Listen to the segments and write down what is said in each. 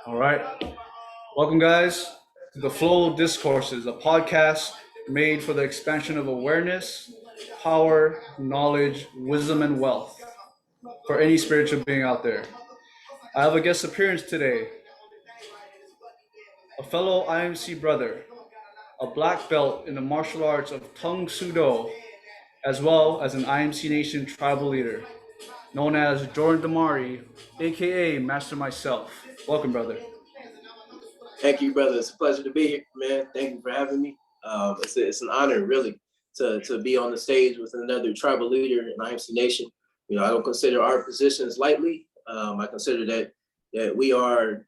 All right. Welcome, guys, to the Flow Discourses, a podcast made for the expansion of awareness, power, knowledge, wisdom, and wealth for any spiritual being out there. I have a guest appearance today, a fellow IMC brother, a black belt in the martial arts of Tung Sudo, as well as an IMC Nation tribal leader, known as Jordan Demari, aka Master Myself. Welcome, brother. Thank you, brother. It's a pleasure to be here, man. Thank you for having me. It's an honor, really, to be on the stage with another tribal leader in IMC Nation. You know, I don't consider our positions lightly. I consider that we are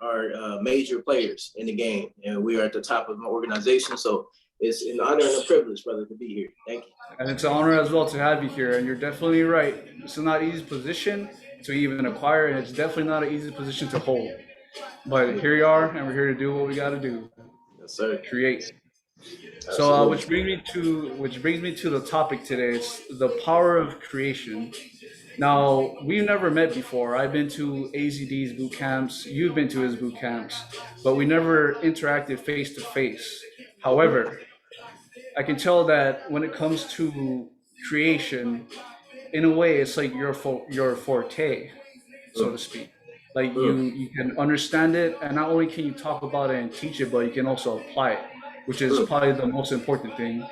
major players in the game, and we are at the top of my organization. So it's an honor and a privilege, brother, to be here. Thank you. And it's an honor as well to have you here. And you're definitely right. It's not an easy position to even acquire, and it's definitely not an easy position to hold. But here you are, and we're here to do what we got to do. Yes, sir. Create. So, which brings me to the topic today. It's the power of creation. Now, we've never met before. I've been to AZD's boot camps. You've been to his boot camps, but we never interacted face to face. However, I can tell that when it comes to creation, in a way, it's like your forte, so to speak. Like you can understand it, and not only can you talk about it and teach it, but you can also apply it, which is probably the most important thing.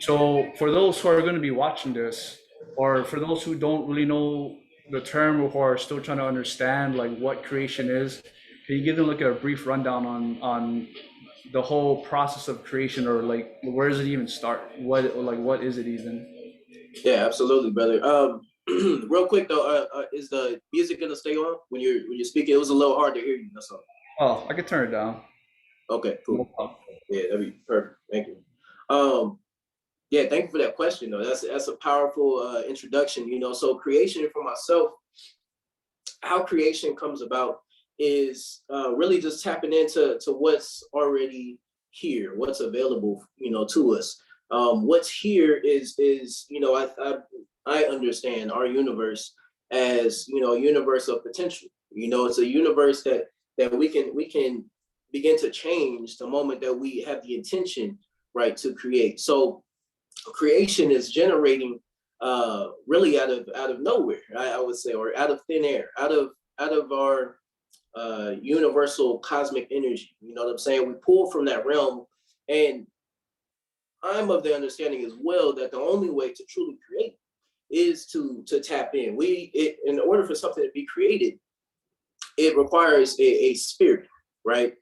So for those who are going to be watching this, or for those who don't really know the term or who are still trying to understand like what creation is, can you give them like a brief rundown on the whole process of creation, or like where does it even start? What is it even? Yeah, absolutely, brother. Real quick though, is the music gonna stay on when you're speaking? It was a little hard to hear you. That's all. Oh, I can turn it down. Okay, cool. Yeah, that'd be perfect. Thank you. Yeah, thank you for that question though. That's a powerful introduction. You know, so creation for myself, how creation comes about is really just tapping into what's already here, what's available, you know, to us. What's here is you know, I understand our universe as, you know, a universe of potential. You know, it's a universe that we can begin to change the moment that we have the intention, right, to create. So creation is generating really out of nowhere, I would say, or out of thin air, out of our universal cosmic energy. You know what I'm saying? We pull from that realm, and I'm of the understanding as well that the only way to truly create is to tap in. In order for something to be created, it requires a spirit, right?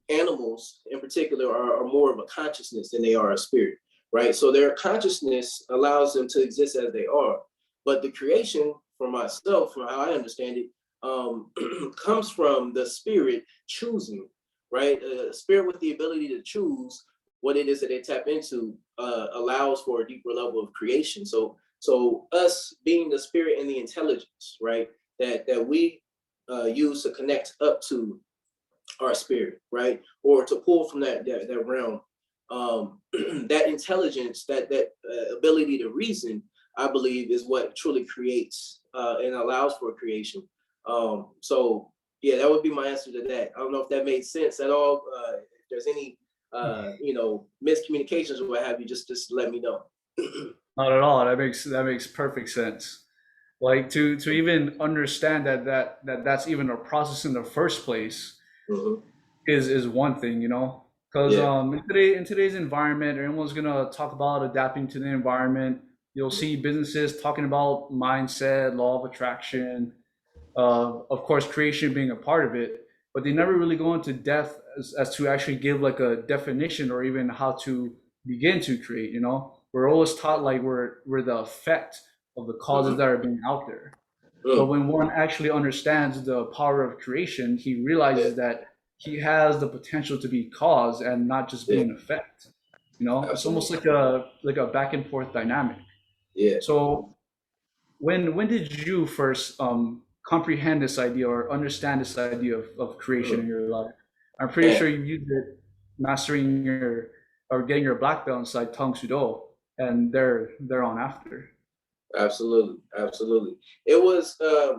Animals in particular are more of a consciousness than they are a spirit, right? So their consciousness allows them to exist as they are. But the creation, for myself, from how I understand it, comes from the spirit choosing, right? A spirit with the ability to choose what it is that they tap into allows for a deeper level of creation. So us being the spirit and the intelligence, right, that we use to connect up to our spirit, right, or to pull from that realm, that intelligence, that ability to reason, I believe, is what truly creates and allows for creation. So yeah, that would be my answer to that. I don't know if that made sense at all. If there's any you know, miscommunications or what have you, just let me know. Not at all. That makes perfect sense. Like to even understand that's even a process in the first place is one thing, you know. Because in today's environment, everyone's gonna talk about adapting to the environment. You'll see businesses talking about mindset, law of attraction, of course, creation being a part of it, but they never really go into depth as to actually give like a definition or even how to begin to create. You know, we're always taught like we're the effect of the causes that are being out there. But when one actually understands the power of creation, he realizes that he has the potential to be cause and not just be an effect. You know, it's almost like a back and forth dynamic. Yeah. So when did you first comprehend this idea or understand this idea of creation in your life? I'm pretty sure you used it mastering or getting your black belt inside Tong Sudo, and they're on after. Absolutely, absolutely. It was, I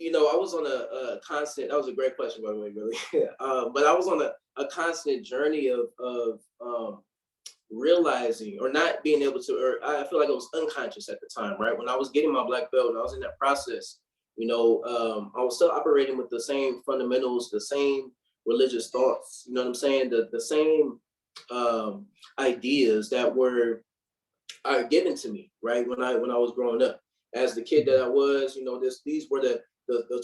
was on a constant. That was a great question, by the way, really. But I was on a constant journey of realizing or not being able to, or I feel like I was unconscious at the time, right? When I was getting my black belt, and I was in that process, I was still operating with the same fundamentals, the same religious thoughts, you know what I'm saying? The same ideas that were given to me, right? When I was growing up. As the kid that I was, these were the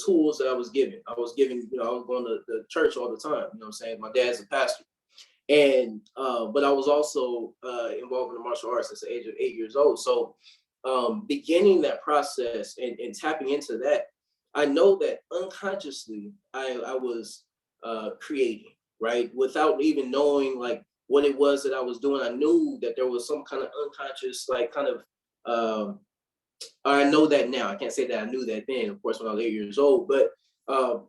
tools that I was given. I was given, I was going to the church all the time, you know what I'm saying? My dad's a pastor. And but I was also involved in the martial arts since the age of 8 years old. So beginning that process and tapping into that, I know that unconsciously I was creating, right, without even knowing like what it was that I was doing. I knew that there was some kind of unconscious, like kind of. I know that now. I can't say that I knew that then, of course, when I was 8 years old, but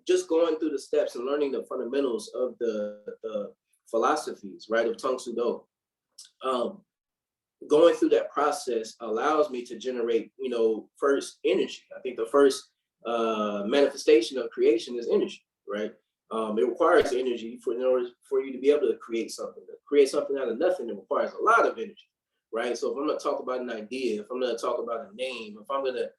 just going through the steps and learning the fundamentals of the philosophies, right, of Tang Soo Do. Um, Going through that process allows me to generate, first energy. I think the first manifestation of creation is energy, right? It requires energy in order for you to be able to create something. To create something out of nothing, it requires a lot of energy, right? So if I'm going to talk about an idea, if I'm going to talk about a name, if I'm going to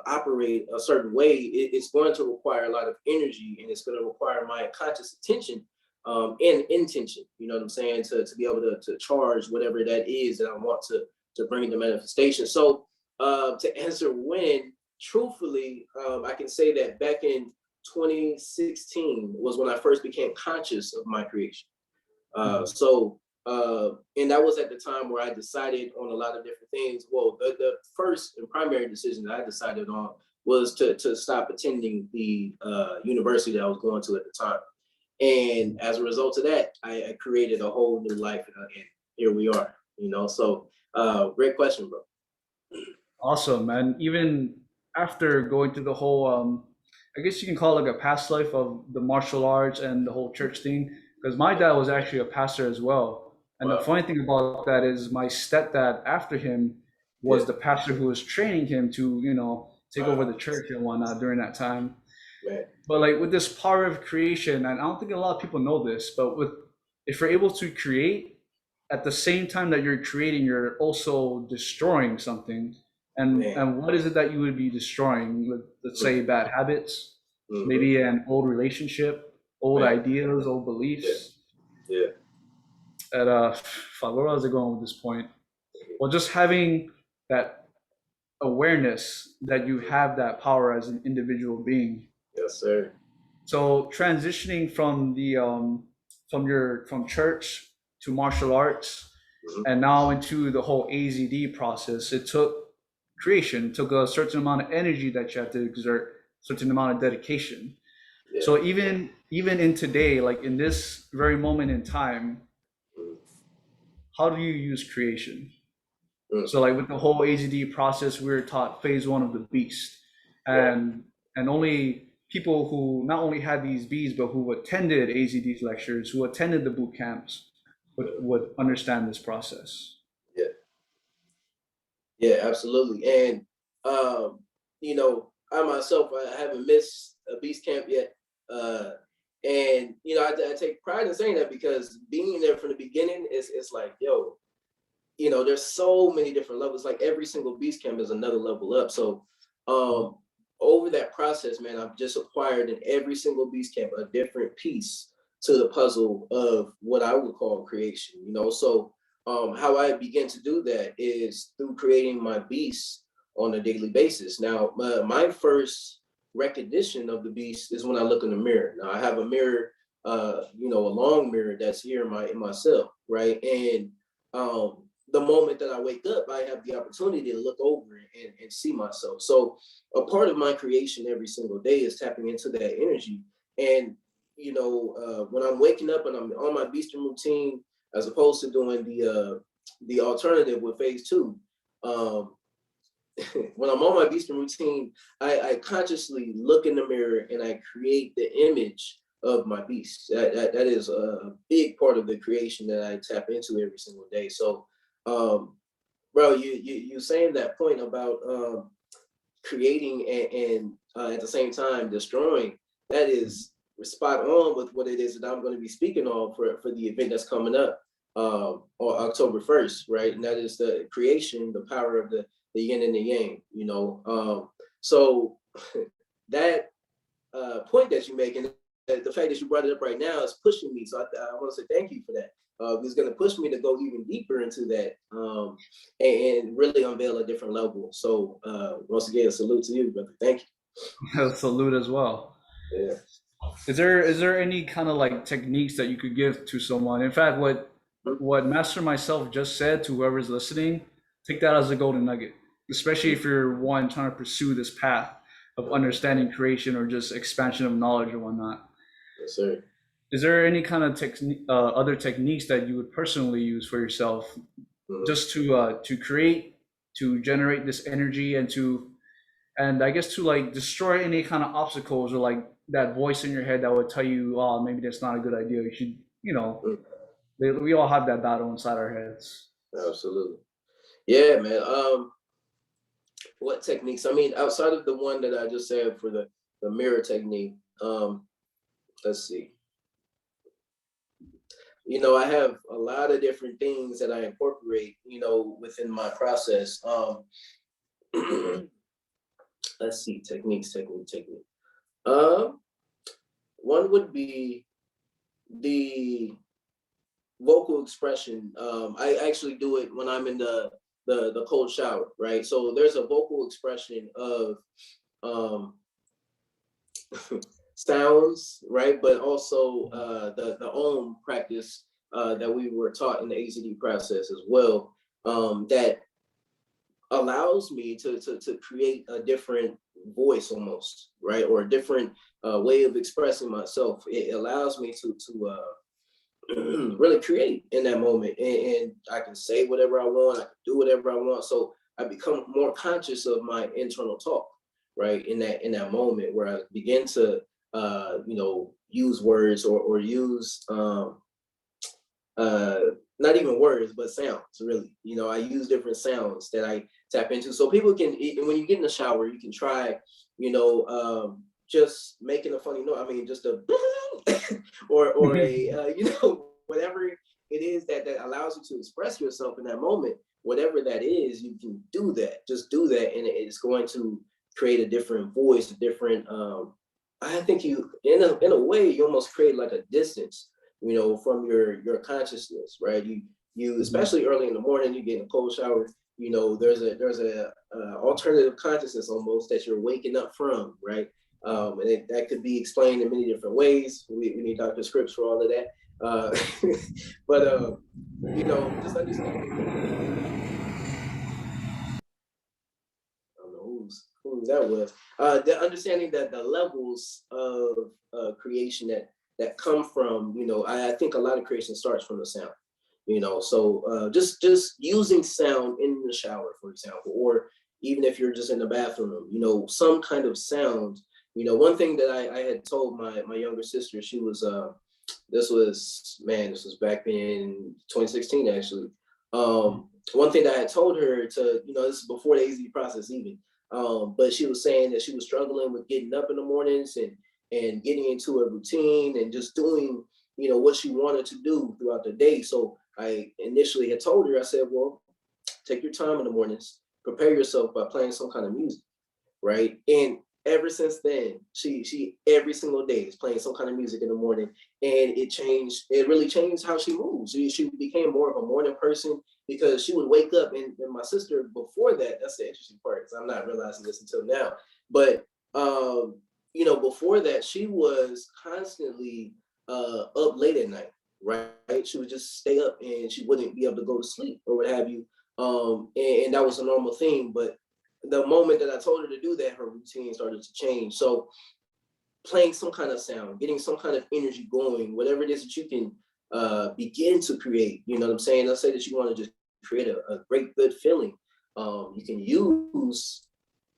operate a certain way, it's going to require a lot of energy, and it's going to require my conscious attention and intention, you know what I'm saying, to be able to charge whatever that is that I want to bring to manifestation. So to answer when, truthfully, I can say that back in 2016 was when I first became conscious of my creation. And that was at the time where I decided on a lot of different things. Well, the first and primary decision that I decided on was to stop attending the university that I was going to at the time. And as a result of that, I created a whole new life, and here we are. So great question, bro. Awesome, and even after going through the whole, I guess you can call it like a past life of the martial arts and the whole church thing, because my dad was actually a pastor as well. And the Wow. funny thing about that is my stepdad after him Yeah. was the pastor who was training him to, take over Wow. the church and whatnot during that time. Man. But like with this power of creation, and I don't think a lot of people know this, but with if you're able to create at the same time that you're creating, you're also destroying something. Man. And what is it that you would be destroying? Let's say bad habits, Mm-hmm. maybe an old relationship, old Man. ideas, old Yeah. beliefs. Yeah. And fuck, where was I going with this point? Well, just having that awareness that you have that power as an individual being. Yes, sir. So transitioning from the from church to martial arts, Mm-hmm. and now into the whole AZD process, it took creation, took a certain amount of energy that you have to exert, certain amount of dedication. Yeah. So even in today, like in this very moment in time, how do you use creation? Mm-hmm. So like with the whole AZD process, we were taught phase one of the beast, Right. and only people who not only had these bees but who attended AZD's lectures, who attended the boot camps, would understand this process. Yeah. Yeah, absolutely. And I myself, I haven't missed a beast camp yet. Uh, and I take pride in saying that because being there from the beginning is it's like, yo, there's so many different levels. Like every single beast camp is another level up. So um over that process, man, I've just acquired in every single beast camp a different piece to the puzzle of what I would call creation. So how I begin to do that is through creating my beasts on a daily basis. Now, my first recognition of the beast is when I look in the mirror. Now I have a mirror, a long mirror that's here in my cell, right? And the moment that I wake up, I have the opportunity to look over and see myself. So a part of my creation every single day is tapping into that energy. And when I'm waking up and I'm on my beasting routine, as opposed to doing the alternative with phase two, um, when I'm on my beasting routine, I consciously look in the mirror and I create the image of my beast. That is a big part of the creation that I tap into every single day. So um, bro, you saying that point about creating and at the same time destroying, that is spot on with what it is that I'm going to be speaking on for the event that's coming up on October 1st, right? And that is the creation, the power of the yin and the yang, you know. So that point that you make, and the fact that you brought it up right now is pushing me. So I want to say thank you for that. It's going to push me to go even deeper into that and really unveil a different level. So once again, salute to you, brother. Thank Salute as well. you. Yeah. Is there any kind of like techniques that you could give to someone? In fact, what Master myself just said to whoever's listening, take that as a golden nugget, especially if you're one trying to pursue this path of understanding creation or just expansion of knowledge or whatnot. Yes, sir. Is there any kind of other techniques that you would personally use for yourself, just to create, to generate this energy, and I guess to like destroy any kind of obstacles or like that voice in your head that would tell you, oh, maybe that's not a good idea. You should, we all have that battle inside our heads. Absolutely. Yeah, man. What techniques? I mean, outside of the one that I just said for the mirror technique, let's see. I have a lot of different things that I incorporate, within my process. Let's see, technique. One would be the vocal expression. I actually do it when I'm in the cold shower, right? So there's a vocal expression of sounds, right? But also the Om practice that we were taught in the AZD process as well, that allows me to create a different voice almost, right? Or a different way of expressing myself. It allows me to really create in that moment, and I can say whatever I want, I can do whatever I want. So I become more conscious of my internal talk, right? In that moment where I begin to use words or use not even words, but sounds, really. I use different sounds that I tap into. So people can, when you get in the shower, you can try, just making a funny noise. I mean, just a, or a, whatever it is that allows you to express yourself in that moment, whatever that is, you can do that. Just do that, and it's going to create a different voice, a different, I think you, in a way, you almost create like a distance, from your consciousness, right? You especially early in the morning, you get in a cold shower, there's a alternative consciousness almost that you're waking up from, right? And that could be explained in many different ways. We need Dr. Scripps for all of that. But just understanding. I don't know who that was. The understanding that the levels of creation that come from, I think a lot of creation starts from the sound. So just using sound in the shower, for example, or even if you're just in the bathroom, some kind of sound. One thing that I had told my younger sister, she was this was back in 2016 actually. One thing that I had told her to, this is before the AZ process even, but she was saying that she was struggling with getting up in the mornings and getting into a routine and just doing, what she wanted to do throughout the day. So I initially had told her, I said, well, take your time in the mornings, prepare yourself by playing some kind of music, right? And ever since then, she every single day is playing some kind of music in the morning, and it really changed how she moves. She became more of a morning person because she would wake up, and my sister before that's the interesting part, because I'm not realizing this until now, but before that, she was constantly up late at night, right? She would just stay up and she wouldn't be able to go to sleep or what have you. And that was a normal thing. But the moment that I told her to do that, her routine started to change. So playing some kind of sound, getting some kind of energy going, whatever it is that you can begin to create, you know what I'm saying? Let's say that you want to just create a great, good feeling. You can use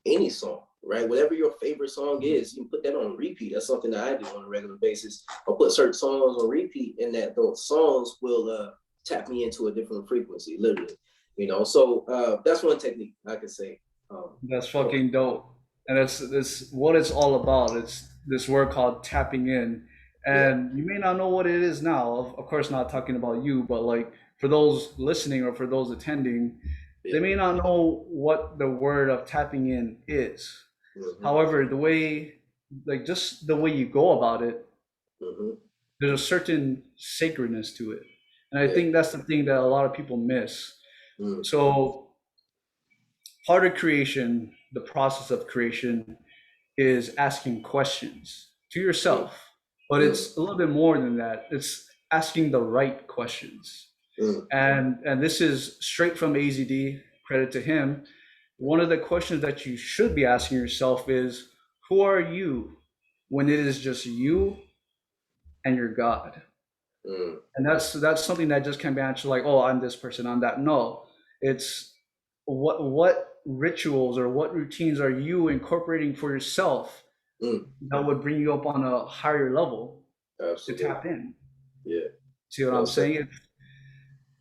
any song, right? Whatever your favorite song is, you can put that on repeat. That's something that I do on a regular basis. I'll put certain songs on repeat, and that those songs will tap me into a different frequency, literally. So that's one technique I could say. That's fucking dope. And that's what it's all about. It's this word called tapping in. Yeah, And you may not know what it is now. Of course, not talking about you, but like for those listening or for those attending, they yeah. may not know what the word of tapping in is. Hmm. However, the way, like just the way you go about it, Hmm. there's a certain sacredness to it. And I Yeah. think that's the thing that a lot of people miss. Mm. So part of creation, the process of creation, is asking questions to Mm. yourself, but Mm. it's a little bit more than that. It's asking the right questions. Mm. And this is straight from AZD, credit to him. One of the questions that you should be asking yourself is, who are you when it is just you and your God? Mm. And that's something that just can't be answered like, oh, I'm this person, I'm that. No, it's what rituals or what routines are you incorporating for yourself Mm. that would bring you up on a higher level to Absolutely. tap in. Yeah. See what I'm Well said. saying?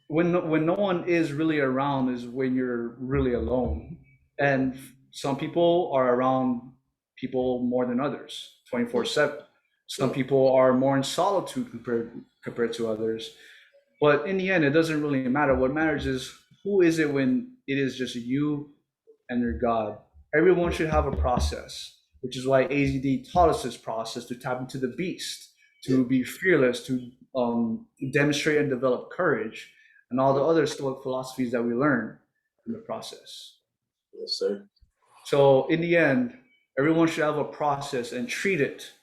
When no one is really around is when you're really alone. Mm. And some people are around people more than others, Mm. 24/7. Some Mm. people are more in solitude compared to others. But in the end, it doesn't really matter. What matters is who is it when it is just you and your God. Everyone should have a process, which is why AZD taught us this process to tap into the beast, Yeah. to be fearless, to demonstrate and develop courage, and all the Mm. other Stoic philosophies that we learn in the process. Yes, sir. So, in the end, everyone should have a process and treat it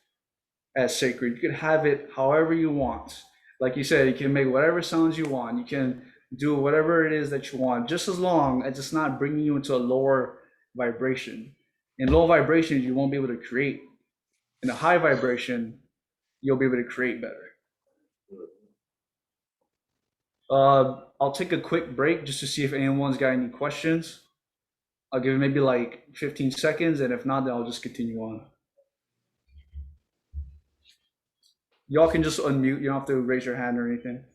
as sacred. You can have it however you want. Like you said, you can make whatever sounds you want. You can do whatever it is that you want, just as long as it's not bringing you into a lower vibration. In low vibrations, you won't be able to create. In a high vibration, you'll be able to create better. Mm. I'll take a quick break just to see if anyone's got any questions. I'll give it maybe like 15 seconds, and if not, then I'll just continue on. Y'all can just unmute. You don't have to raise your hand or anything.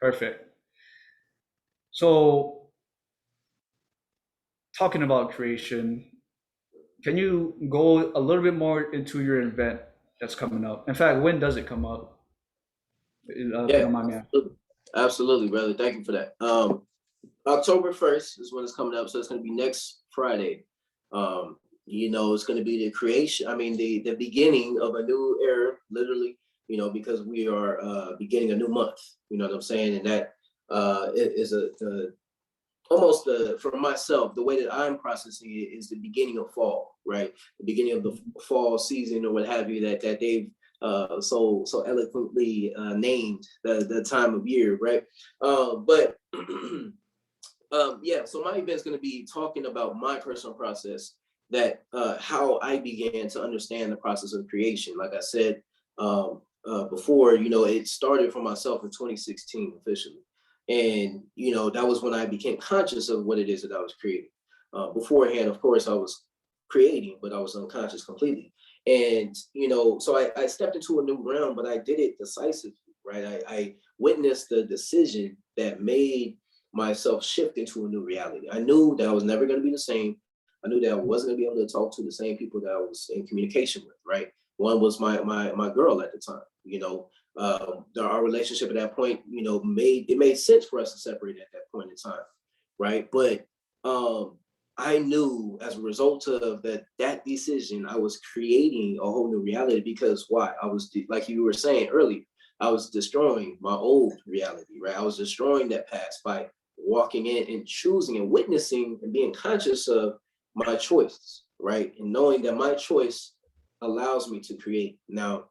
Perfect. So, talking about creation, can you go a little bit more into your event that's coming up? In fact, when does it come up? If you Yeah. don't mind me asking. Absolutely. Absolutely, brother. Thank you for that. October 1st is when it's coming up, so it's going to be next Friday. It's going to be the creation. I mean, the beginning of a new era, literally. Because we are beginning a new month. You know what I'm saying, and that it is almost for myself, the way that I'm processing it is the beginning of fall, right? The beginning of the fall season or what have you that they've so eloquently named the time of year, right? But yeah, so my event's going to be talking about my personal process, that how I began to understand the process of creation. Like I said before, it started for myself in 2016 officially. And, that was when I became conscious of what it is that I was creating. Beforehand, of course, I was creating, but I was unconscious completely. And, so I stepped into a new realm, but I did it decisively, right? I witnessed the decision that made myself shift into a new reality. I knew that I was never going to be the same. I knew that I wasn't going to be able to talk to the same people that I was in communication with, right? One was my girl at the time. Our relationship at that point, made sense for us to separate at that point in time, right? But I knew as a result of that decision, I was creating a whole new reality. Because why? I was, like you were saying earlier, I was destroying my old reality, right? I was destroying that past by walking in and choosing and witnessing and being conscious of my choices, right? And knowing that my choice allows me to create. Now,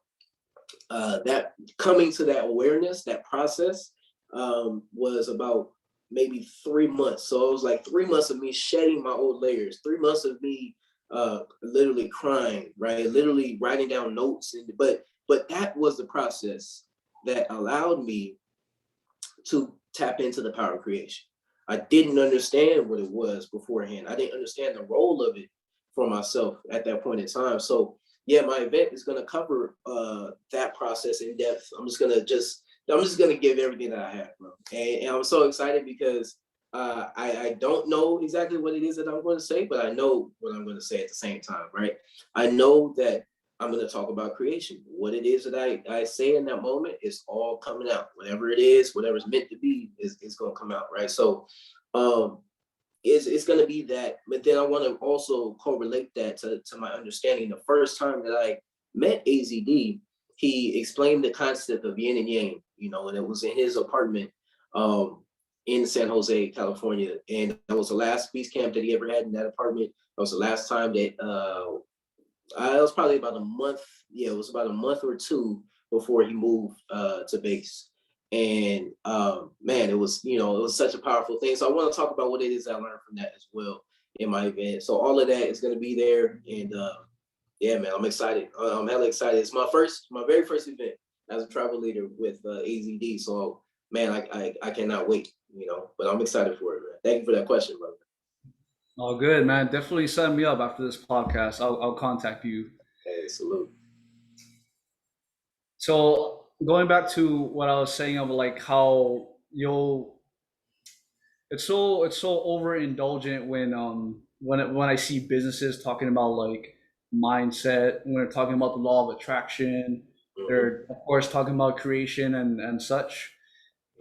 that coming to that awareness, that process, was about maybe 3 months. So it was like 3 months of me shedding my old layers, 3 months of me literally crying, right? Literally writing down notes. But that was the process that allowed me to tap into the power of creation. I didn't understand what it was beforehand. I didn't understand the role of it for myself at that point in time. So yeah, my event is going to cover that process in depth. I'm just gonna give everything that I have, bro. And I'm so excited because I don't know exactly what it is that I'm going to say, but I know what I'm going to say at the same time, right? I know that I'm going to talk about creation. What it is that I say in that moment is all coming out. Whatever it is, whatever's meant to be is going to come out, right? So um, it's going to be that. But then I want to also correlate that to my understanding. The first time that I met AZD, he explained the concept of yin and yang, and it was in his apartment in San Jose, California. And that was the last peace camp that he ever had in that apartment. That was the last time that it was probably about a month. Yeah, it was about a month or two before he moved to base. And man, it was such a powerful thing. So I want to talk about what it is I learned from that as well in my event. So all of that is going to be there, and yeah, man, I'm excited. I'm hella excited. It's my very first event as a travel leader with AZD. So man, I cannot wait. But I'm excited for it, man. Thank you for that question, brother. Oh, good, man. Definitely sign me up after this podcast. I'll contact you. Hey, salute. So going back to what I was saying of like how you'll it's so overindulgent when I see businesses talking about like mindset, when they're talking about the law of attraction, Mm-hmm, they're of course talking about creation and such.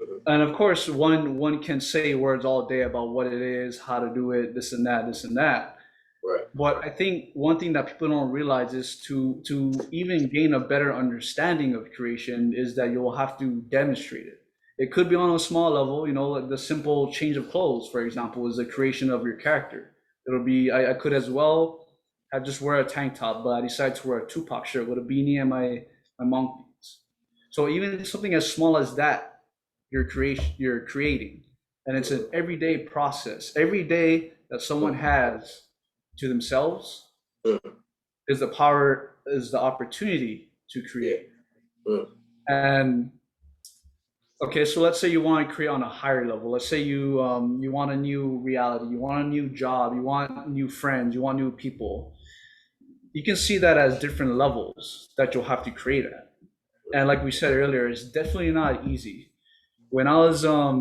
mm-hmm. And of course one can say words all day about what it is, how to do it, this and that, this and that. Right. But I think one thing that people don't realize is to even gain a better understanding of creation is that you'll have to demonstrate it. It could be on a small level, like the simple change of clothes, for example, is the creation of your character. It'll be I could as well have just wear a tank top, but I decide to wear a Tupac shirt with a beanie and my monk boots. So even something as small as that, you're creating, and it's an everyday process. Every day that someone has to themselves Mm-hmm. is the opportunity to Yeah. create. Mm-hmm. And okay, so let's say you want to create on a higher level. Let's say you want a new reality, you want a new job, you want new friends, you want new people. You can see that as different levels that you'll have to create at. And like we said earlier, it's definitely not easy. When I was I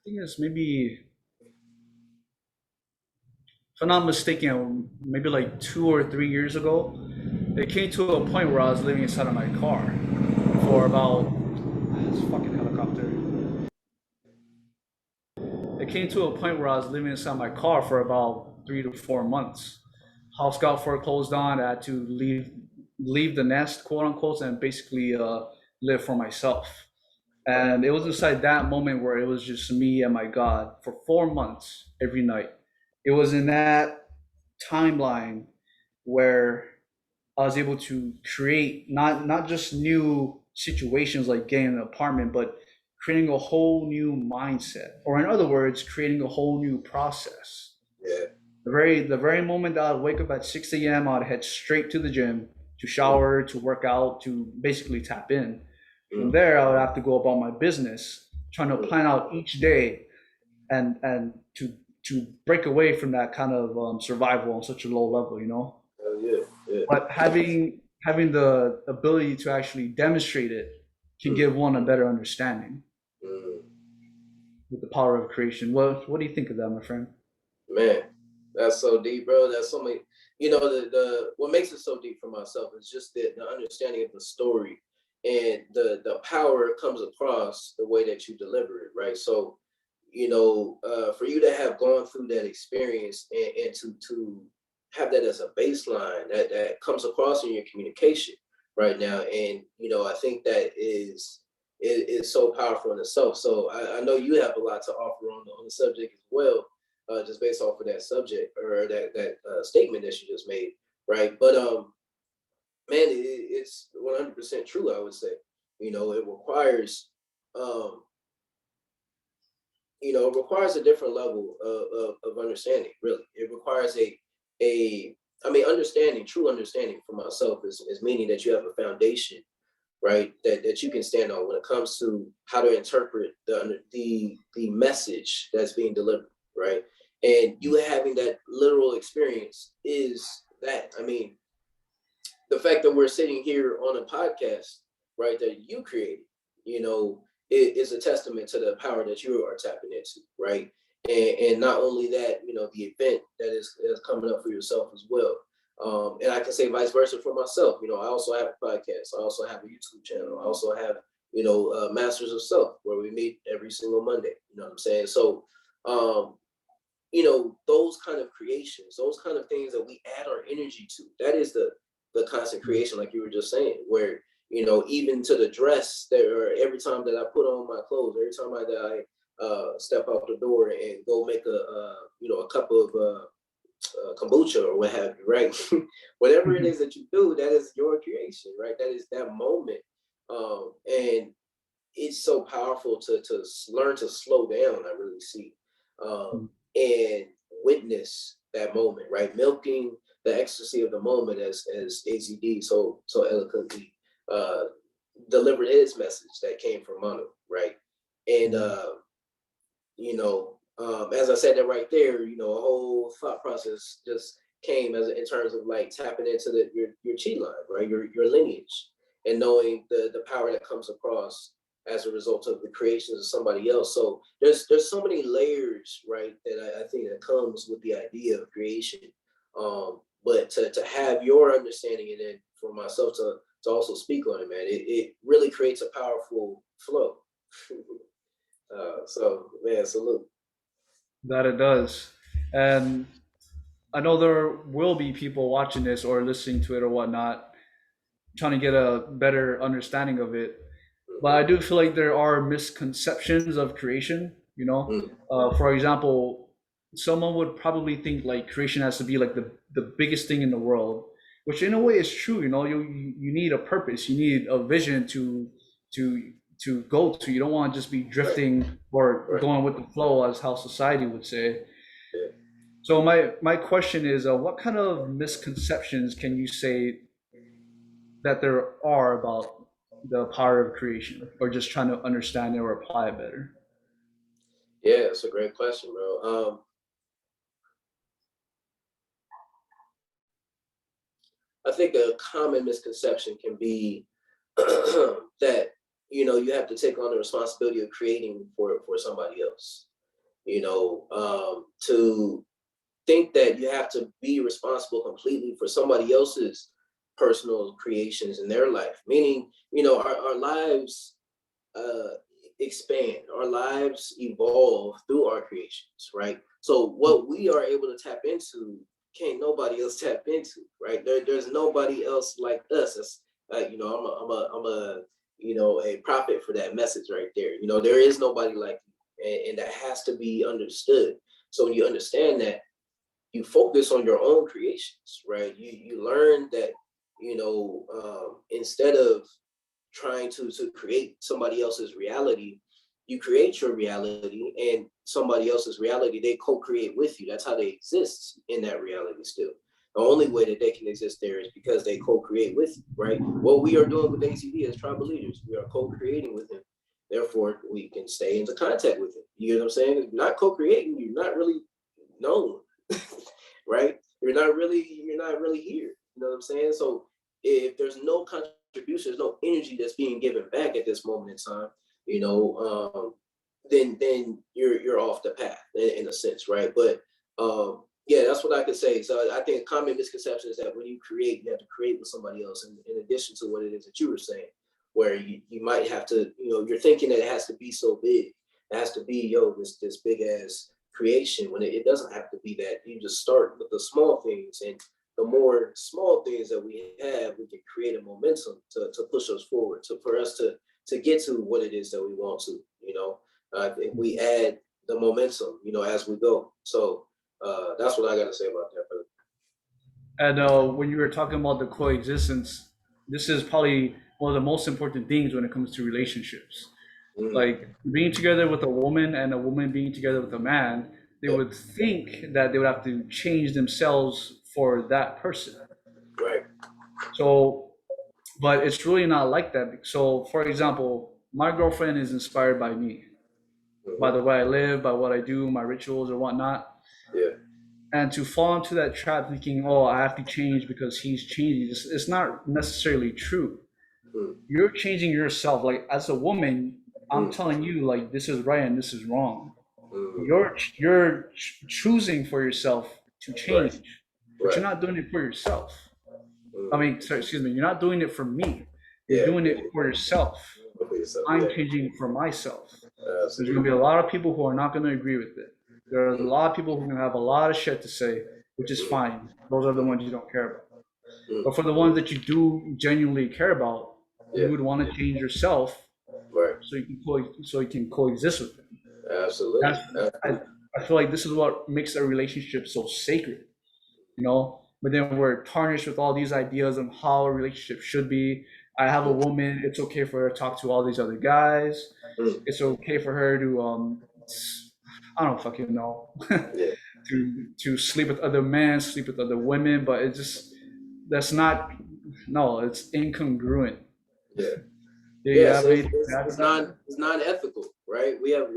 think it's maybe, if I'm not mistaken, maybe like 2 or 3 years ago, it came to a point where I was living inside of my car for about, this fucking helicopter. It came to a point where I was living inside my car for about 3 to 4 months. House got foreclosed on. I had to leave the nest, quote unquote, and basically live for myself. And it was inside that moment where it was just me and my God for 4 months every night. It was in that timeline where I was able to create not just new situations like getting an apartment, but creating a whole new mindset, or in other words, creating a whole new process. Yeah. The very moment that I'd wake up at 6 a.m., I'd head straight to the gym to shower, to work out, to basically tap in. From Mm-hmm. there, I would have to go about my business, trying to plan out each day and to break away from that kind of survival on such a low level. Oh, yeah. Yeah. But having the ability to actually demonstrate it can Mm-hmm. give one a better understanding with the power of creation. What do you think of that, my friend? Man, that's so deep, bro. That's so many. The what makes it so deep for myself is just the understanding of the story and the power comes across the way that you deliver it, right? So, for you to have gone through that experience and to have that as a baseline that comes across in your communication right now, and I think that is so powerful in itself. So I know you have a lot to offer on the subject as well, just based off of that subject or that statement that you just made, right? But man, it's 100% true. I would say, it requires, um, it requires a different level of understanding. Really, it requires a I mean, understanding, true understanding for myself is meaning that you have a foundation, right? That you can stand on when it comes to how to interpret the message that's being delivered, right? And you having that literal experience is that. I mean, the fact that we're sitting here on a podcast, right, that you created, you know, it is a testament to the power that you are tapping into, right? And not only that, you know, the event that is coming up for yourself as well. And I can say vice versa for myself. You know, I also have a podcast. I also have a YouTube channel. I also have, you know, Masters of Self, where we meet every single Monday. You know what I'm saying? So, you know, those kind of creations, those kind of things that we add our energy to, that is the constant creation, like you were just saying, where, you know, even to the dress that, or every time that I put on my clothes, every time that I step out the door and go make you know, a cup of kombucha or what have you, right? Whatever it is that you do, that is your creation, right? That is that moment. And it's so powerful to learn to slow down, I really see, and witness that moment, right? Milking the ecstasy of the moment, as AZD so eloquently uh, delivered his message that came from Manu, right? And you know, as I said that right there, you know, a whole thought process just came as in terms of like tapping into your chi line, right? Your lineage, and knowing the power that comes across as a result of the creations of somebody else. So there's so many layers, right, that I think that comes with the idea of creation. But to have your understanding and then for myself to also speak on it, man, it really creates a powerful flow. So man, salute. That it does. And I know there will be people watching this or listening to it or whatnot, trying to get a better understanding of it. But I do feel like there are misconceptions of creation. You know, Mm, for example, someone would probably think like creation has to be like the biggest thing in the world, which in a way is true. You know, you need a purpose, you need a vision to to go to. You don't want to just be right, drifting or right. going with the flow, as how society would say. Yeah. So my question is, what kind of misconceptions can you say that there are about the power of creation, or just trying to understand it or apply it better? Yeah, that's a great question, bro. I think a common misconception can be that, you know, you have to take on the responsibility of creating for somebody else. You know, to think that you have to be responsible completely for somebody else's personal creations in their life. Meaning, you know, our lives uh, expand, our lives evolve through our creations, right? So what we are able to tap into, can't nobody else tap into, right? There's nobody else like us. That's, you know, I'm a, you know, a prophet for that message right there. You know, there is nobody like you, and that has to be understood. So when you understand that, you focus on your own creations, right? You learn that, you know, instead of trying to create somebody else's reality, you create your reality, and somebody else's reality they co-create with you. That's how they exist in that reality still. The only way that they can exist there is because they co-create with you, right? What we are doing with ACD as tribal leaders, we are co-creating with him. Therefore, we can stay into contact with him. You know what I'm saying? If you're not co-creating, you're not really known, right? You're not really here. You know what I'm saying? So if there's no contribution, there's no energy that's being given back at this moment in time, you know, then you're off the path in a sense, right? But yeah, that's what I could say. So I think a common misconception is that when you create, you have to create with somebody else, in addition to what it is that you were saying, where you might have to, you know, you're thinking that it has to be so big. It has to be, yo, this big ass creation, when it doesn't have to be that. You just start with the small things, and the more small things that we have, we can create a momentum to push us forward, to for us to get to what it is that we want to, you know. I think we add the momentum, you know, as we go. So that's what I got to say about that, brother. And when you were talking about the coexistence, this is probably one of the most important things when it comes to relationships. Mm, Like being together with a woman and a woman being together with a man, they yep, would think that they would have to change themselves for that person. right. So, but it's really not like that. So, for example, my girlfriend is inspired by me, by Mm-hmm. the way I live, by what I do, my rituals or whatnot. Yeah. And to fall into that trap thinking, oh, I have to change because he's changing, it's not necessarily true. mm, You're changing yourself. Like as a woman, I'm mm, telling you, like this is right and this is wrong. mm. You're choosing for yourself to Right, change, but you're right. not doing it for yourself. I Mm. mean, sorry, excuse me, you're not doing it for me. You're Yeah, doing yeah, it for yourself. for yourself. I'm Yeah, changing for myself. There's going to be a absolutely. lot of people who are not going to agree with it. There are a Mm, lot of people who are going to have a lot of shit to say, which is mm, fine. Those are the mm, ones you don't care about. mm, But for the mm. ones that you do genuinely care about, you Yeah, would want to change yourself right. so you can coexist with them. That's Absolutely. I, Absolutely. I feel like this is what makes a relationship so sacred, you know. But then we're tarnished with all these ideas of how a relationship should be. I have a Mm, woman. It's okay for her to talk to all these other guys. mm. It's okay for her to I don't fucking know, Yeah, to sleep with other men, sleep with other women. But it's just that's not no. It's incongruent. yeah. Do you Yes, have anything to add to it's that? not ethical, right? We have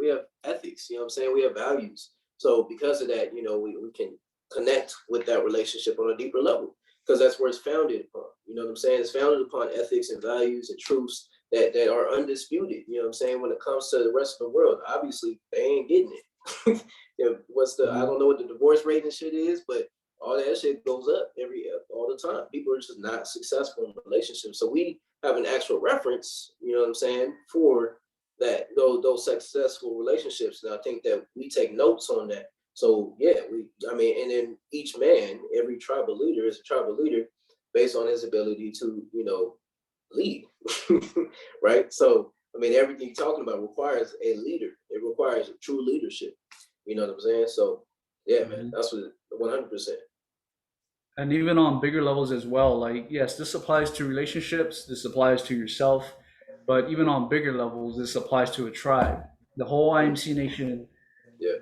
ethics, you know what I'm saying? We have values. So because of that, we can connect with that relationship on a deeper level because that's where it's founded upon. You know what I'm saying? It's founded upon ethics and values and truths that are undisputed. You know what I'm saying? When it comes to the rest of the world, obviously they ain't getting it. I Mhm. don't know what the divorce rate and shit is, but all that shit goes up all the time. People are just not successful in relationships. So we have an actual reference, you know what I'm saying, for those successful relationships. And I think that we take notes on that. So yeah, and then each man, every tribal leader is a tribal leader based on his ability to, lead. Right? So everything you're talking about requires a leader. It requires true leadership. You know what I'm saying? So yeah, man, Mhm. that's what 100%. And even on bigger levels as well. Like yes, this applies to relationships. This applies to yourself. But even on bigger levels, this applies to a tribe. The whole Mm, IMC nation yeah.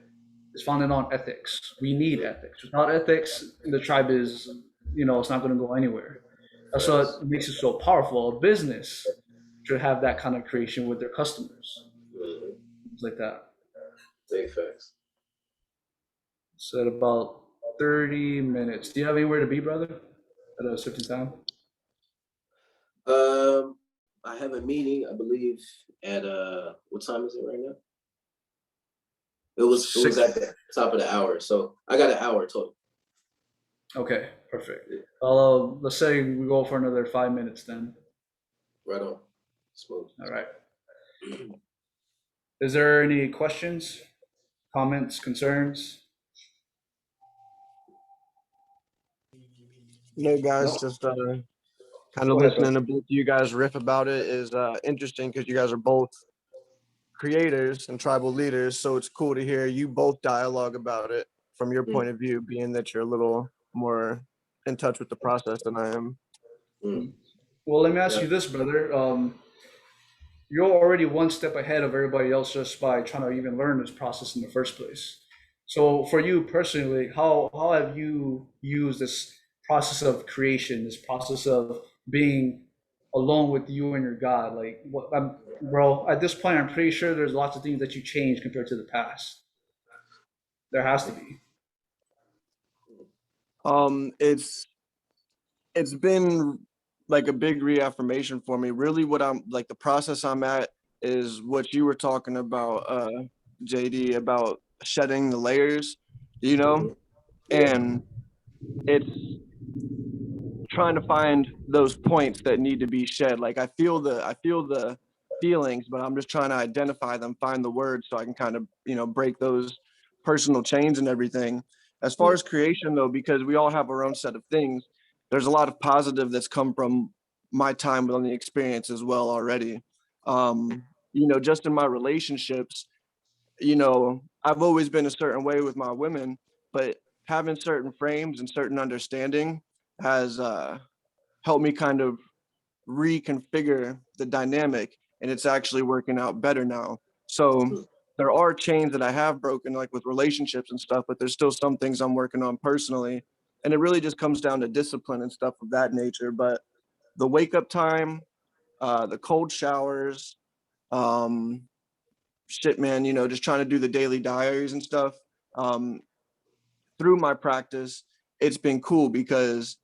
is founded on ethics. We need Mm, ethics. Without ethics, the tribe is, it's not going to go anywhere. That's facts. what makes it so powerful. A business should have that kind of creation with their customers, Mm, things like that. big facts. So at about 30 minutes. Do you have anywhere to be, brother? At a certain time? Um, I have a meeting, I believe, at what time is it right now? It was at Six. the top of the hour, so I got an hour total. Okay, perfect. Yeah, Let's say we go for another 5 minutes then. right on. Smooth. All right. Is there any questions, comments, concerns? No, guys, No? just kind of Go ahead, brother. listening to both of you guys riff about it is interesting because you guys are both creators and tribal leaders. So it's cool to hear you both dialogue about it from your Mm, point of view, being that you're a little more in touch with the process than I am. mm, Well, let me ask yeah. you this, brother. You're already one step ahead of everybody else just by trying to even learn this process in the first place. So, for you personally, how have you used this process of creation, this process of being alone with you and your God? Like, bro, at this point, I'm pretty sure there's lots of things that you changed compared to the past. There has to be. It's been like a big reaffirmation for me. Really, what I'm like the process I'm at is what you were talking about, JD, about shedding the layers, you know, Mhm. Yeah. and it's trying to find those points that need to be shed. Like I feel the feelings, but I'm just trying to identify them, find the words so I can kind of, break those personal chains and everything. As far Mm, as creation though, because we all have our own set of things, there's a lot of positive that's come from my time on the experience as well already. Just in my relationships, I've always been a certain way with my women, but having certain frames and certain understanding has helped me kind of reconfigure the dynamic, and it's actually working out better now. So mm, there are chains that I have broken, like with relationships and stuff, but there's still some things I'm working on personally. And it really just comes down to discipline and stuff of that nature. But the wake up time, the cold showers, um, shit, man, just trying to do the daily diaries and stuff. Um, through my practice, it's been cool because,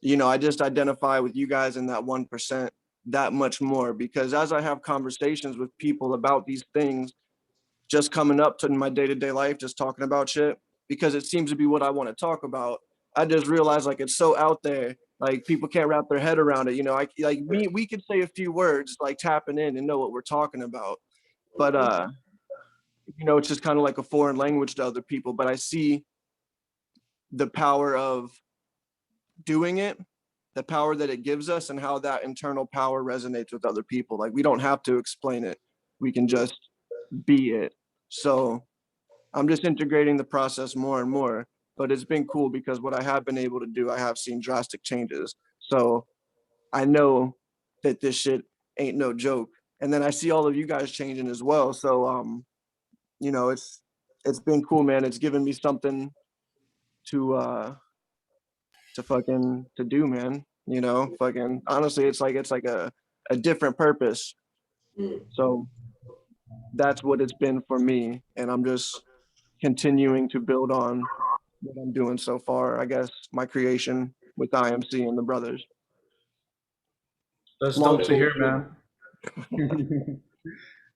you know, I just identify with you guys in that 1% that much more, because as I have conversations with people about these things, just coming up to my day-to-day life, just talking about shit, because it seems to be what I want to talk about. I just realized like it's so out there, like people can't wrap their head around it. You know, we could say a few words like tapping in and know what we're talking about. But you know, it's just kind of like a foreign language to other people. But I see the power of doing it, the power that it gives us, and how that internal power resonates with other people. Like we don't have to explain it. We can just be it. So I'm just integrating the process more and more, but it's been cool because what I have been able to do, I have seen drastic changes. So I know that this shit ain't no joke. And then I see all of you guys changing as well. So you know, it's been cool, man. It's given me something to fucking to do, man. You know, fucking honestly, it's like a different purpose. So that's what it's been for me. And I'm just continuing to build on what I'm doing so far. I guess my creation with IMC and the brothers. That's Long dope to story hear, short. man.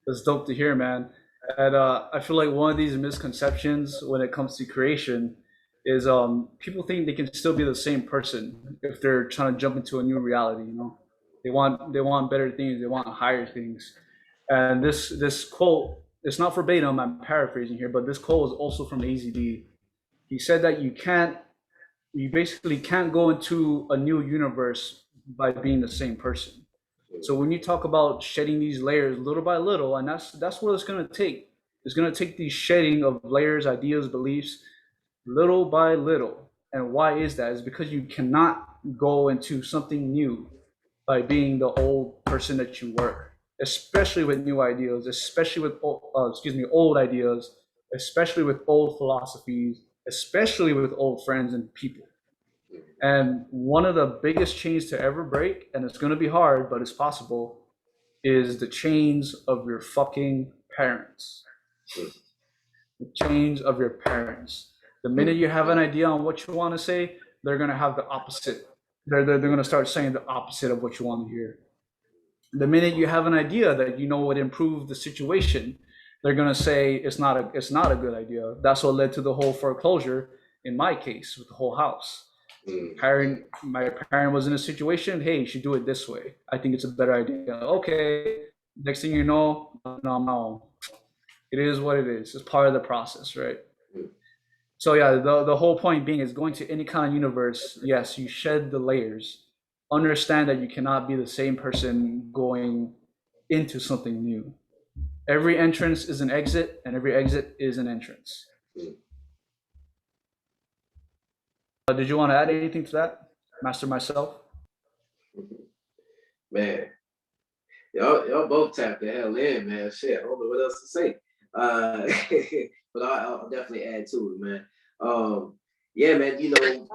That's dope to hear, man. And I feel like one of these misconceptions when it comes to creation is people think they can still be the same person if they're trying to jump into a new reality. You know, they want better things, they want higher things. And this quote, it's not verbatim. I'm paraphrasing here, but this quote is also from AZD. He said that you basically can't go into a new universe by being the same person. So when you talk about shedding these layers little by little, and that's what it's going to take. It's going to take these shedding of layers, ideas, beliefs, little by little. And why is that? Is because you cannot go into something new by being the old person that you were, especially with new ideas, especially with old ideas, especially with old philosophies, especially with old friends and people. And one of the biggest chains to ever break, and it's going to be hard, but it's possible, is the chains of your fucking parents. The chains of your parents. The minute you have an idea on what you want to say, they're going to have the opposite. They're going to start saying the opposite of what you want to hear. The minute you have an idea that you know would improve the situation, they're going to say it's not a good idea. That's what led to the whole foreclosure in my case with the whole house. My parent was in a situation, hey, you should do it this way. I think it's a better idea. Okay. Next thing you know, no, it is what it is. It's part of the process, right? So yeah, the whole point being is going to any kind of universe, yes, you shed the layers. Understand that you cannot be the same person going into something new. Every entrance is an exit, and every exit is an entrance. Did you want to add anything to that, Master myself? Man, y'all both tapped the hell in, man. Shit, I don't know what else to say. But I'll definitely add to it, man. Yeah, man, you know,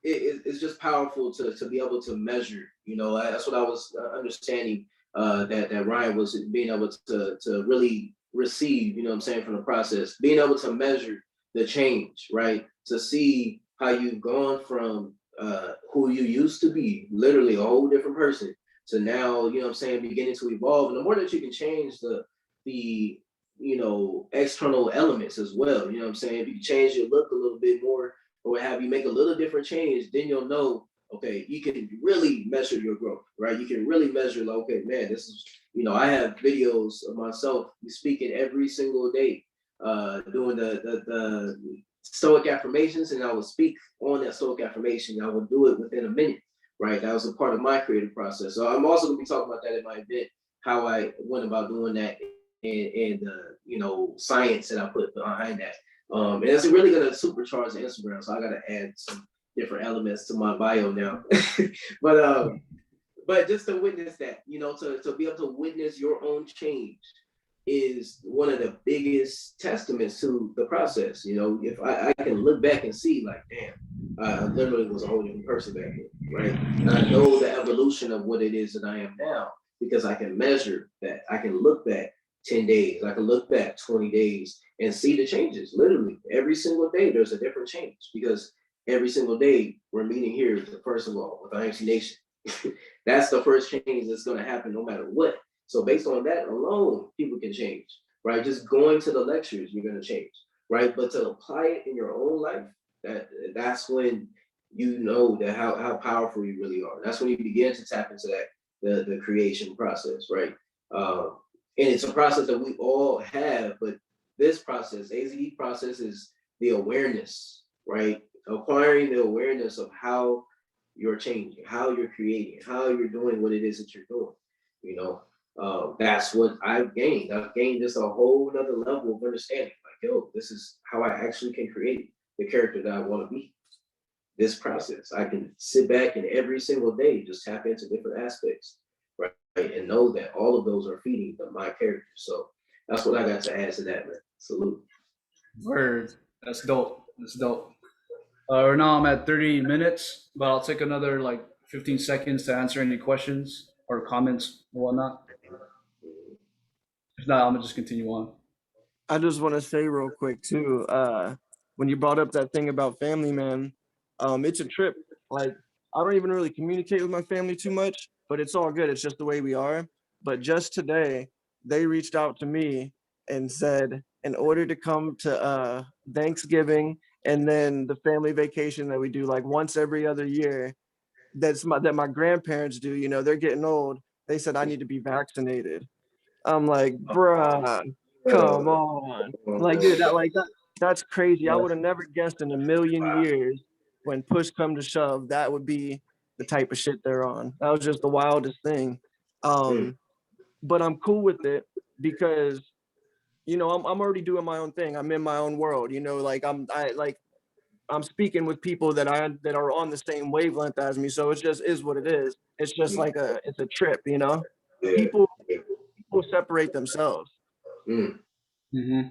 it's just powerful to be able to measure. You know, that's what I was understanding that Ryan was being able to really receive. You know what I'm saying, from the process, being able to measure the change, right? To see how you've gone from who you used to be, literally a whole different person, to now, you know what I'm saying, beginning to evolve. And the more that you can change the you know, external elements as well, you know what I'm saying, if you can change your look a little bit more, or have you make a little different change, then you'll know, okay, you can really measure your growth, right? You can really measure, like, okay, man, this is, you know, I have videos of myself speaking every single day, doing the stoic affirmations, and I will speak on that stoic affirmation. I will do it within a minute, right? That was a part of my creative process. So I'm also gonna be talking about that at my event, how I went about doing that, and the, you know, science that I put behind that. And it's really gonna supercharge the Instagram. So I gotta add some different elements to my bio now. But just to witness that, you know, to be able to witness your own change is one of the biggest testaments to the process. You know, if I can look back and see, like, damn, I literally was a whole different person back then, right? And I know the evolution of what it is that I am now because I can measure that. I can look back 10 days. I can look back 20 days and see the changes. Literally, every single day, there's a different change because every single day we're meeting here, first of all, with IMC Nation. That's the first change that's going to happen no matter what. So based on that alone, people can change, right? Just going to the lectures, you're going to change, right? But to apply it in your own life, that's when you know that how powerful you really are. That's when you begin to tap into that the creation process, right? And it's a process that we all have, but this process, AZE process, is the awareness, right? Acquiring the awareness of how you're changing, how you're creating, how you're doing what it is that you're doing. You know, that's what I've gained. I've gained this a whole nother level of understanding. Like, yo, this is how I actually can create the character that I want to be. This process, I can sit back and every single day just tap into different aspects, right? And know that all of those are feeding my character. So that's what I got to add to that, man. Salute. Word. That's dope. That's dope. Right now I'm at 30 minutes, but I'll take another like 15 seconds to answer any questions or comments or whatnot. If not, I'm gonna just continue on. I just want to say real quick too, when you brought up that thing about family, man, it's a trip. Like, I don't even really communicate with my family too much, but it's all good. It's just the way we are. But just today, they reached out to me and said, in order to come to Thanksgiving and then the family vacation that we do like once every other year, that my grandparents do, you know, they're getting old. They said I need to be vaccinated. I'm like, bruh, come on. Like, dude, that's crazy. I would have never guessed in a million years when push come to shove, that would be the type of shit they're on. That was just the wildest thing. But I'm cool with it because, you know, I'm already doing my own thing. I'm in my own world, you know, like I'm speaking with people that are on the same wavelength as me. So it just is what it is. It's just like it's a trip, you know. Yeah. People separate themselves. Mm-hmm.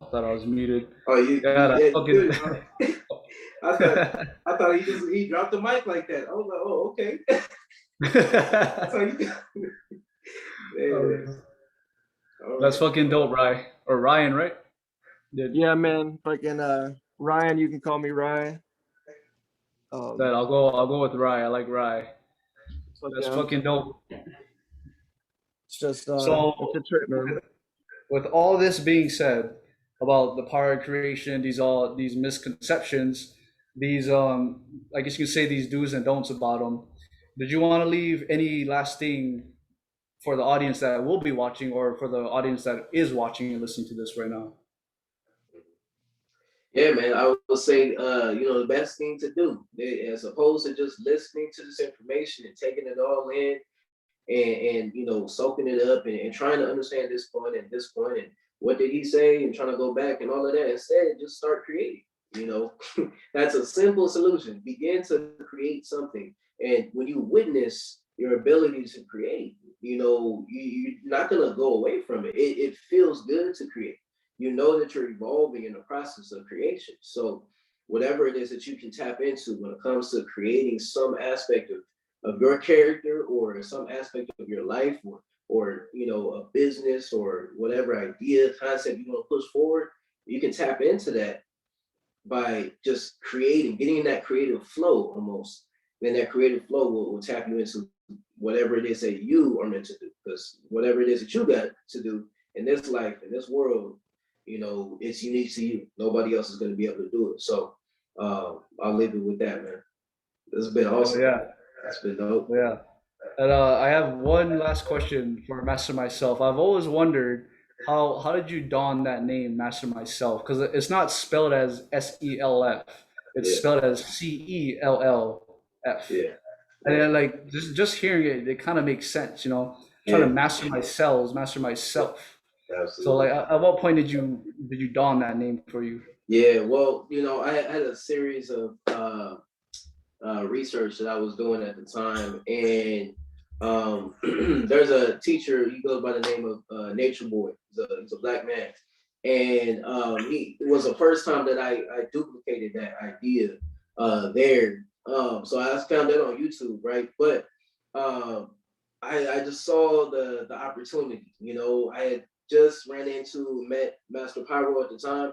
I thought I was muted. Oh, you Yeah, yeah, fucking. good, bro. I thought he dropped the mic like that. I was like, oh, okay. That's how you yeah. That's fucking dope, Ryan. Or Ryan, right? Yeah, man. Fucking Ryan, you can call me Ryan. That I'll go with Rye. I like Rye. That's Yeah, fucking dope. it's just So it's a trip, man. with all this being said about the power of creation, these misconceptions, these I guess you could say these do's and don'ts about them. Did you want to leave any last thing for the audience that will be watching, or for the audience that is watching and listening to this right now? Yeah, man, I would say, you know, the best thing to do, as opposed to just listening to this information and taking it all in and you know, soaking it up and trying to understand this point and this point and what did he say and trying to go back and all of that. Instead, just start creating. You know, that's a simple solution. Begin to create something. And when you witness your ability to create, you know, you're not going to go away from it. It feels good to create. You know that you're evolving in the process of creation. So whatever it is that you can tap into when it comes to creating some aspect of your character or some aspect of your life or you know, a business or whatever idea, concept you want to push forward, you can tap into that by just creating, getting in that creative flow almost. Then that creative flow will tap you into whatever it is that you are meant to do. Because whatever it is that you got to do in this life, in this world, you know, it's unique to you. Nobody else is going to be able to do it. So I'll leave it with that, man. This has been Oh awesome. yeah, It's been dope. yeah. And I have one last question for Master Myself. I've always wondered how did you don that name, Master Myself? Because it's not spelled as SELF. It's Yeah, spelled as CELLF. yeah, And yeah. then like just hearing it, it kind of makes sense, you know. Trying to Yeah, master my cells, master myself. So absolutely. like, at what point did you don that name for you? Yeah, well, you know, I had a series of research that I was doing at the time, and there's a teacher. He goes by the name of Nature Boy. He's a black man, and he it was the first time that I duplicated that idea there. So I found that on YouTube, right? But I just saw the opportunity. You know, I had just met Master Pyro at the time,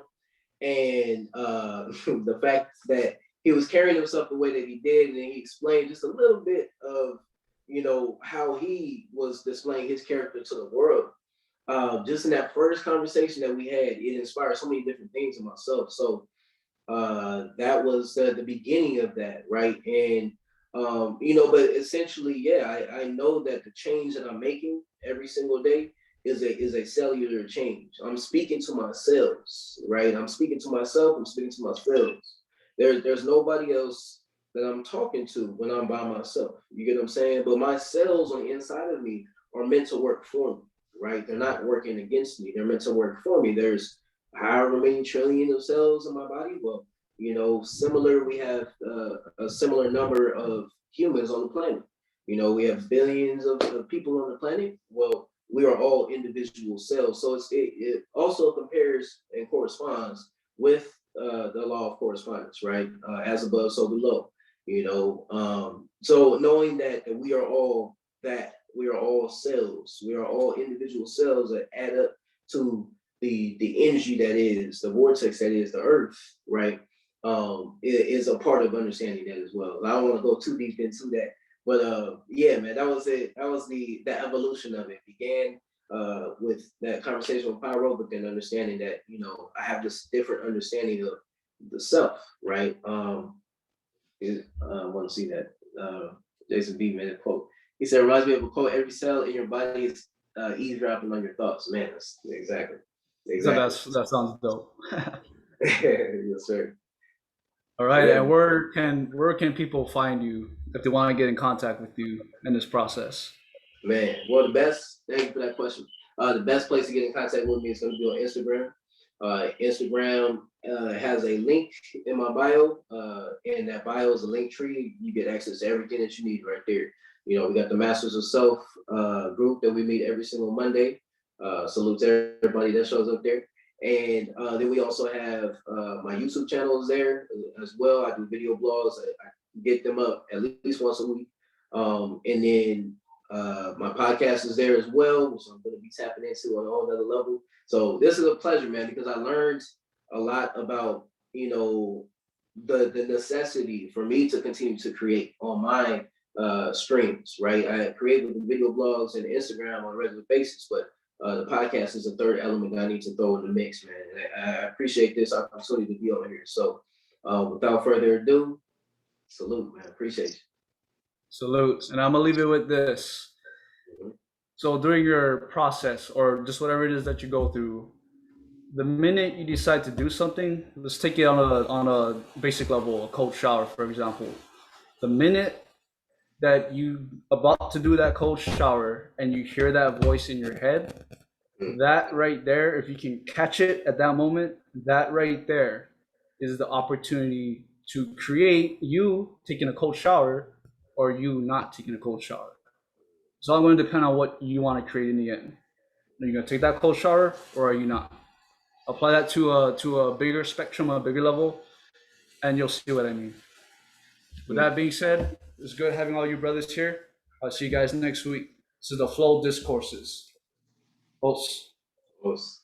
and the fact that he was carrying himself the way that he did, and he explained just a little bit of, you know, how he was displaying his character to the world. Just in that first conversation that we had, it inspired so many different things in myself. So that was the beginning of that, right? And you know, but essentially, yeah, I know that the change that I'm making every single day is a cellular change. I'm speaking to my cells, right? I'm speaking to myself. I'm speaking to my cells. There's nobody else that I'm talking to when I'm by myself. You get what I'm saying? But my cells on the inside of me are meant to work for me, right? They're not working against me. They're meant to work for me. There's however many trillion of cells in my body. Well, you know, similar, we have a similar number of humans on the planet. You know, we have billions of people on the planet. Well, we are all individual cells. So it also compares and corresponds with the law of correspondence, right? As above, so below. You know, so knowing that we are all cells, we are all individual cells that add up to the energy that is the vortex that is the earth, right? Is a part of understanding that as well. I don't want to go too deep into that, but yeah, man, that was it. That was the evolution of it. Began with that conversation with Pyro, but then understanding that, you know, I have this different understanding of the self, right? I want to see that Jason B made a quote. He said, "Reminds me of a quote: Every cell in your body is eavesdropping on your thoughts." Man, that's exactly. So that sounds dope. Yes, sir. All right, Yeah, and where can people find you if they want to get in contact with you in this process? man. Well, thank you for that question. The best place to get in contact with me is going to be on Instagram. Instagram has a link in my bio, and that bio is a link tree. You get access to everything that you need right there. You know, we got the Masters of Self group that we meet every single Monday. Salute to everybody that shows up there. And then we also have my YouTube channel is there as well. I do video blogs. I get them up at least once a week. And then my podcast is there as well, which I'm going to be tapping into on a whole other level. So this is a pleasure, man, because I learned a lot about, you know, the necessity for me to continue to create on my streams, right? I create with the video blogs and Instagram on a regular basis, but the podcast is a third element that I need to throw in the mix, man. And I appreciate this opportunity to be on here. So without further ado, salute, man. Appreciate you. Salute. And I'm gonna leave it with this. So during your process or just whatever it is that you go through, the minute you decide to do something, let's take it on a basic level, a cold shower, for example. The minute that you about to do that cold shower and you hear that voice in your head, that right there, if you can catch it at that moment, that right there is the opportunity to create you taking a cold shower or you not taking a cold shower. It's all going to depend on what you want to create in the end. Are you going to take that cold shower or are you not? Apply that to a bigger spectrum, a bigger level, and you'll see what I mean. With that being said, it's good having all you brothers here. I'll see you guys next week. This is the Flow Discourses. Os. Of course.